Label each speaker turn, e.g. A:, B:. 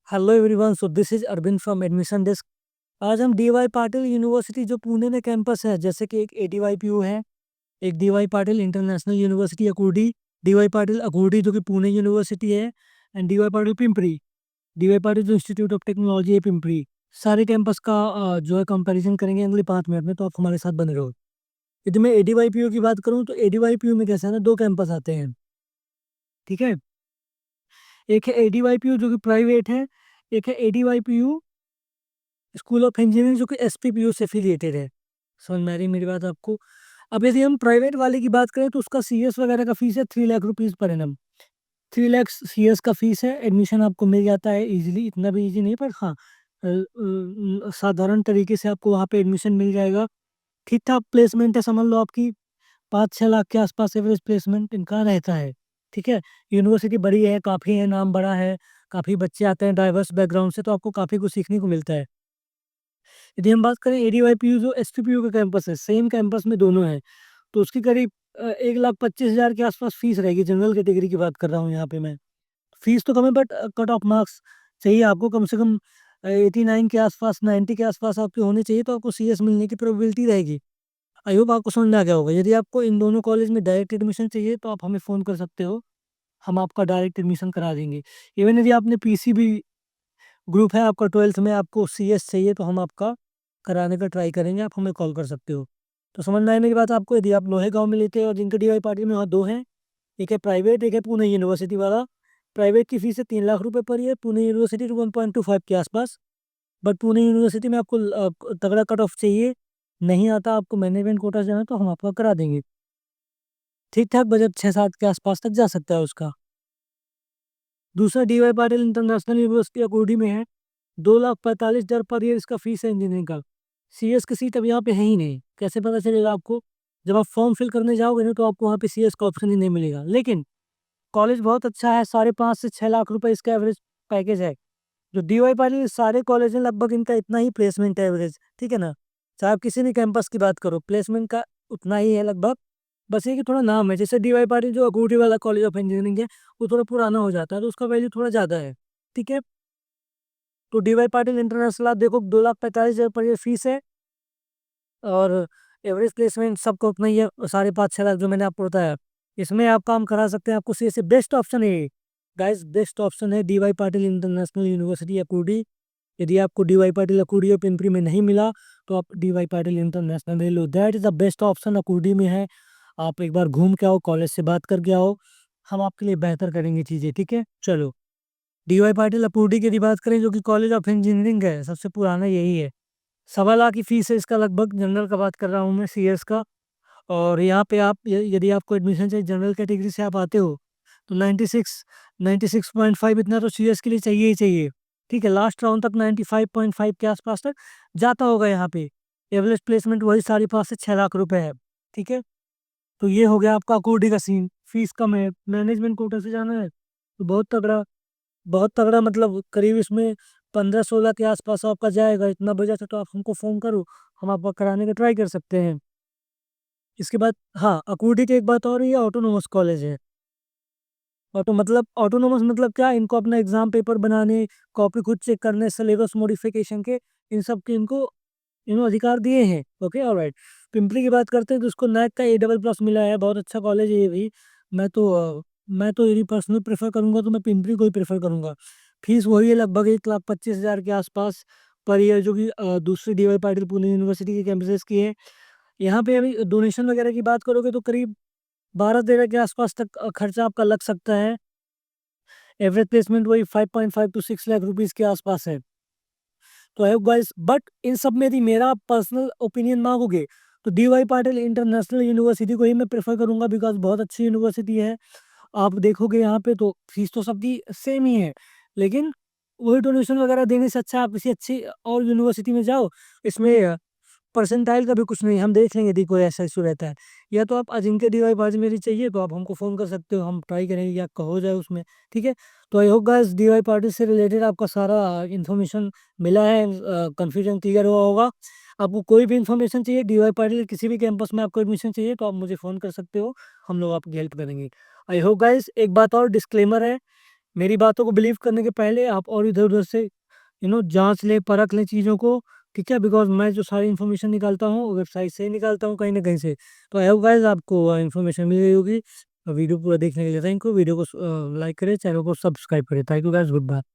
A: Hello everyone, so this is Arvind from admission desk. आज हम D Y Patil university जो पुणे में कैंपस है, जैसे कि एक एडीवाईपीयू है, एक DY Patil international university Akurdi, DY Patil Akurdi जो कि पुणे यूनिवर्सिटी है, and DY Patil Pimpri, DY Patil जो इंस्टीट्यूट ऑफ टेक्नोलॉजी है पिंपरी। सारे कैंपस का जो है कंपैरिजन करेंगे अगले 5 मिनट में, तो आप हमारे साथ बने रहो। यदि मैं एडीवाईपीयू की बात करूँ तो एडीवाईपीयू में कैसा है ना, दो कैंपस आते हैं। ठीक है, एक है एडीवाईपीयू जो कि प्राइवेट है, एक है एडीवाईपीयू स्कूल ऑफ इंजीनियरिंग जो कि एसपीपीयू से एफिलिएटेड है। समझ में आ रही है मेरी बात आपको? अब यदि हम प्राइवेट वाले की बात करें तो उसका सीएस वगैरह का फीस है 3 lakh rupees per annum. 3 lakh CS का फीस है। एडमिशन आपको मिल जाता है इजीली, इतना भी इजी नहीं पर हाँ, साधारण तरीके से आपको वहाँ पे एडमिशन मिल जाएगा। ठीक ठाक प्लेसमेंट है, समझ लो आपकी 5-6 लाख के आसपास एवरेज प्लेसमेंट इनका रहता है। ठीक है, यूनिवर्सिटी बड़ी है, काफ़ी है, नाम बड़ा है, काफ़ी बच्चे आते हैं डाइवर्स बैकग्राउंड से, तो आपको काफ़ी कुछ सीखने को मिलता है। यदि हम बात करें एडीवाईपीयू जो एसपीपीयू का कैंपस है, सेम कैंपस में दोनों हैं, तो उसकी करीब 1,25,000 के आसपास फीस रहेगी। जनरल कैटेगरी की बात कर रहा हूँ यहाँ पे मैं। फीस तो कम है बट कट ऑफ मार्क्स चाहिए आपको कम से कम 89 के आसपास, 90 के आसपास आपके होने चाहिए, तो आपको सीएस मिलने की प्रोबेबिलिटी रहेगी। आई होप आपको समझ में आ गया होगा। यदि आपको इन दोनों कॉलेज में डायरेक्ट एडमिशन चाहिए तो आप हमें फ़ोन कर सकते हो, हम आपका डायरेक्ट एडमिशन करा देंगे। इवन यदि आपने पीसीबी ग्रुप है आपका 12th में, आपको सीएस चाहिए तो हम आपका कराने का ट्राई करेंगे, आप हमें कॉल कर सकते हो। तो समझ में आए मेरी बात आपको? यदि आप लोहे गांव में लेते हैं और जिनके डीवाई पार्टी में वहाँ दो हैं, एक है प्राइवेट, एक है पुणे यूनिवर्सिटी वाला। प्राइवेट की फीस है 3 लाख रुपए पर ईयर, पुणे यूनिवर्सिटी 1.25 के आसपास। बट पुणे यूनिवर्सिटी में आपको तगड़ा कट ऑफ चाहिए, नहीं आता आपको मैनेजमेंट कोटा से जाना तो हम आपका करा देंगे। ठीक ठाक बजट 6-7 के आसपास तक जा सकता है उसका। दूसरा डीवाई पाटिल इंटरनेशनल यूनिवर्सिटी अकूडी में है, 2,45,000 पर ईयर इसका फीस है इंजीनियरिंग का। सीएस की सीट अब यहाँ पे है ही नहीं, कैसे पता चलेगा आपको? जब आप फॉर्म फिल करने जाओगे ना तो आपको वहाँ पे सीएस का ऑप्शन ही नहीं मिलेगा। लेकिन कॉलेज बहुत अच्छा है, 5.5 से 6 लाख रुपए इसका एवरेज पैकेज है। जो डीवाई पाटिल सारे कॉलेज हैं लगभग इनका इतना ही प्लेसमेंट है एवरेज। ठीक है ना, चाहे आप किसी भी कैंपस की बात करो, प्लेसमेंट का उतना ही है लगभग। बस ये कि थोड़ा नाम है, जैसे डीवाई पाटिल जो अकूटी वाला कॉलेज ऑफ इंजीनियरिंग है, वो थोड़ा पुराना हो जाता है तो उसका वैल्यू थोड़ा ज़्यादा है। ठीक है, तो डीवाई पाटिल इंटरनेशनल आप देखो 2,45,000 पर ईयर फीस है, और एवरेज प्लेसमेंट सबको उतना ही है, 5.5-6 लाख जो मैंने आपको बताया। इसमें आप काम करा सकते हैं, आपको से बेस्ट ऑप्शन है गाइस, बेस्ट ऑप्शन है डीवाई पाटिल इंटरनेशनल यूनिवर्सिटी अकूडी। यदि आपको डीवाई पाटिल अकूडी और पिंपरी में नहीं मिला तो आप डीवाई पाटिल इंटरनेशनल ले लो, that is the best option Akurdi में है। आप एक बार घूम के आओ, कॉलेज से बात करके आओ, हम आपके लिए बेहतर करेंगे चीज़ें। ठीक है, चलो। डीवाई पाटिल अकूडी की यदि बात करें जो कि कॉलेज ऑफ इंजीनियरिंग है, सबसे पुराना यही है। 1.25 लाख की फीस है इसका लगभग, जनरल का बात कर रहा हूँ मैं, सीएस का। और यहाँ पे आप यदि आपको एडमिशन चाहिए जनरल कैटेगरी से आप आते हो तो 96.5 इतना तो सीएस के लिए चाहिए ही चाहिए। ठीक है, लास्ट राउंड तक 95.5 के आसपास तक जाता होगा यहाँ पे। एवरेज प्लेसमेंट वही 5.5 से 6 लाख रुपए है। ठीक है, तो ये हो गया आपका कोडी का सीन। फीस कम है, मैनेजमेंट कोटा से जाना है तो बहुत तगड़ा, बहुत तगड़ा, मतलब करीब इसमें 15-16 के आसपास आपका जाएगा। इतना बजट है तो आप हमको फ़ोन करो, हम आपका कराने का ट्राई कर सकते हैं। इसके बाद हाँ, अकूडी की एक बात और, ये ऑटोनोमस कॉलेज है। ऑटोनोमस मतलब क्या, इनको अपना एग्जाम पेपर बनाने, कॉपी खुद चेक करने, सिलेबस मॉडिफिकेशन के, इन सब के इनको इन्होंने अधिकार दिए हैं। Okay, alright. पिंपरी की बात करते हैं तो उसको नैक का A++ मिला है, बहुत अच्छा कॉलेज है ये भी। मैं तो यदि पर्सनल प्रेफर करूंगा तो मैं पिंपरी को ही प्रेफर करूंगा। फीस वही है लगभग 1,25,000 के आसपास पर ईयर, जो कि दूसरी डीवाई पाटिल पुणे यूनिवर्सिटी के कैंपसेस की है। यहाँ पे अभी डोनेशन वगैरह की बात करोगे तो करीब 12-13 के आसपास तक खर्चा आपका लग सकता है। एवरेज प्लेसमेंट वही 5.5 to 6 लाख रुपीज़ के आसपास है। तो है गाइस, बट इन सब में यदि मेरा पर्सनल ओपिनियन मांगोगे तो डीवाई पाटिल इंटरनेशनल यूनिवर्सिटी को ही मैं प्रेफर करूंगा, बिकॉज बहुत अच्छी यूनिवर्सिटी है। आप देखोगे यहाँ पे तो फीस तो सबकी सेम ही है, लेकिन वही डोनेशन वगैरह देने से अच्छा आप किसी अच्छी और यूनिवर्सिटी में जाओ। इसमें परसेंटाइल का भी कुछ नहीं, हम देख लेंगे यदि कोई ऐसा इशू रहता है। या तो आप अजिंक्य डीवाई पाटिल मेरी चाहिए तो आप हमको फ़ोन कर सकते हो, हम ट्राई करेंगे कि आपका हो जाए उसमें। ठीक है, तो I hope guys DY Patil से रिलेटेड आपका सारा इन्फॉर्मेशन मिला है, कन्फ्यूजन क्लियर हुआ होगा। आपको कोई भी इन्फॉर्मेशन चाहिए डीवाई पाटिल के किसी भी कैंपस में आपको एडमिशन चाहिए तो आप मुझे फ़ोन कर सकते हो, हम लोग आपकी हेल्प करेंगे। आई होप गाइस, एक बात और डिस्क्लेमर है मेरी बातों को बिलीव करने के पहले आप और इधर-उधर से जाँच लें, परख लें चीज़ों को, ठीक है? बिकॉज़ मैं जो सारी इन्फॉर्मेशन निकालता हूँ, वेबसाइट से ही निकालता हूँ कहीं न कहीं से। तो आई होप गाइज़ आपको इन्फॉर्मेशन मिल गई होगी। वीडियो पूरा देखने के लिए थैंक यू। वीडियो को लाइक करें, चैनल को सब्सक्राइब करें। Thank you guys, good bye.